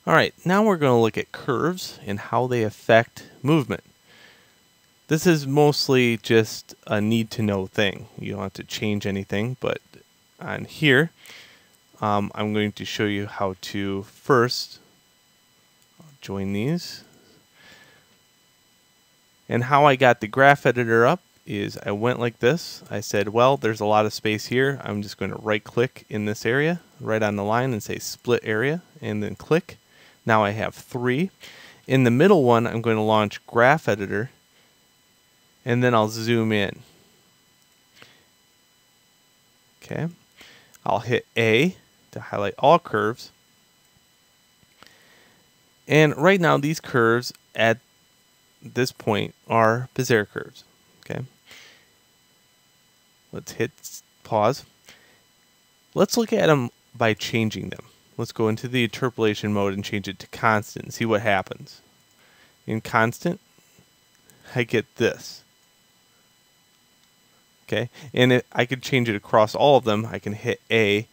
Alright, now we're going to look at curves and how they affect movement. This is mostly just a need to know thing. You don't have to change anything, but on here, I'm going to show you how to first join these. And how I got the graph editor up is I went like this. I said, well, there's a lot of space here. I'm just going to right click in this area, right on the line, and say split area, and then click. Now I have 3. In the middle one, I'm going to launch graph editor, and then I'll zoom in. Okay. I'll hit A to highlight all curves. And right now these curves at this point are Bezier curves. Okay. Let's hit pause. Let's look at them by changing them. Let's go into the interpolation mode and change it to constant and see what happens. In constant, I get this. Okay, and I could change it across all of them. I can hit A,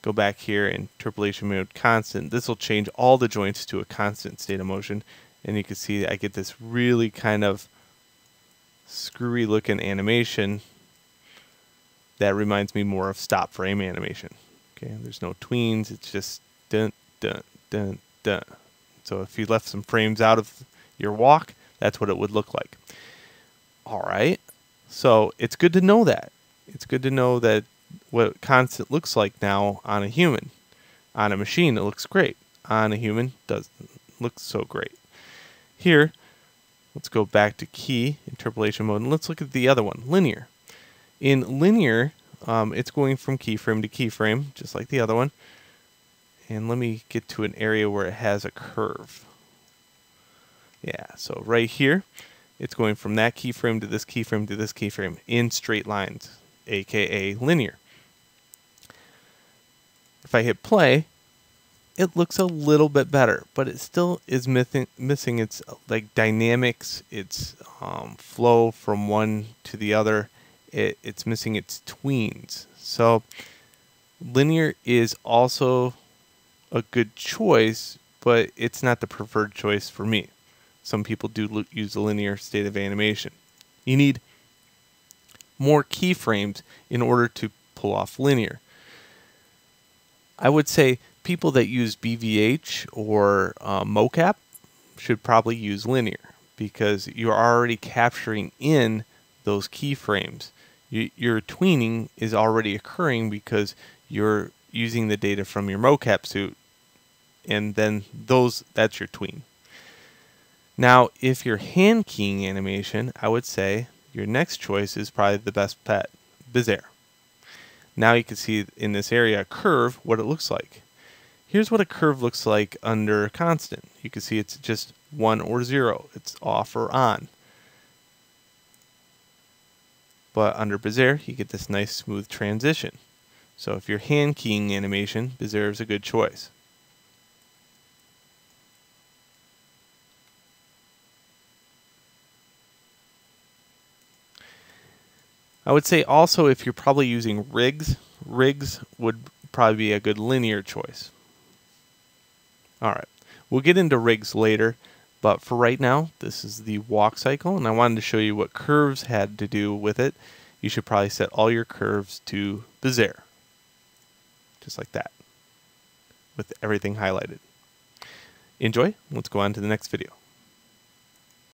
go back here, interpolation mode constant. This will change all the joints to a constant state of motion, and you can see I get this really kind of screwy looking animation that reminds me more of stop frame animation. Okay, there's no tweens, it's just dun dun dun dun. So if you left some frames out of your walk, that's what it would look like. Alright, so it's good to know that. It's good to know that what constant looks like now on a human. On a machine it looks great. On a human doesn't look so great. Here, let's go back to key, interpolation mode, and let's look at the other one, linear. In linear, it's going from keyframe to keyframe, just like the other one. And let me get to an area where it has a curve. Yeah, so right here, it's going from that keyframe to this keyframe to this keyframe in straight lines, aka linear. If I hit play, it looks a little bit better, but it still is missing its like dynamics, its flow from one to the other. It's missing its tweens. So linear is also a good choice, but it's not the preferred choice for me. Some people do use the linear state of animation. You need more keyframes in order to pull off linear. I would say people that use BVH or mocap should probably use linear because you're already capturing in those keyframes. Your tweening is already occurring because you're using the data from your mocap suit, and then that's your tween. Now, if you're hand keying animation, I would say your next choice is probably the best bet, Bezier. Now you can see in this area a curve what it looks like. Here's what a curve looks like under constant. You can see it's just 1 or 0. It's off or on. But under Bezier, you get this nice smooth transition. So if you're hand keying animation, Bezier is a good choice. I would say also if you're probably using rigs would probably be a good linear choice. Alright, we'll get into rigs later, but for right now, this is the walk cycle, and I wanted to show you what curves had to do with it. You should probably set all your curves to Bezier, just like that, with everything highlighted. Enjoy. Let's go on to the next video.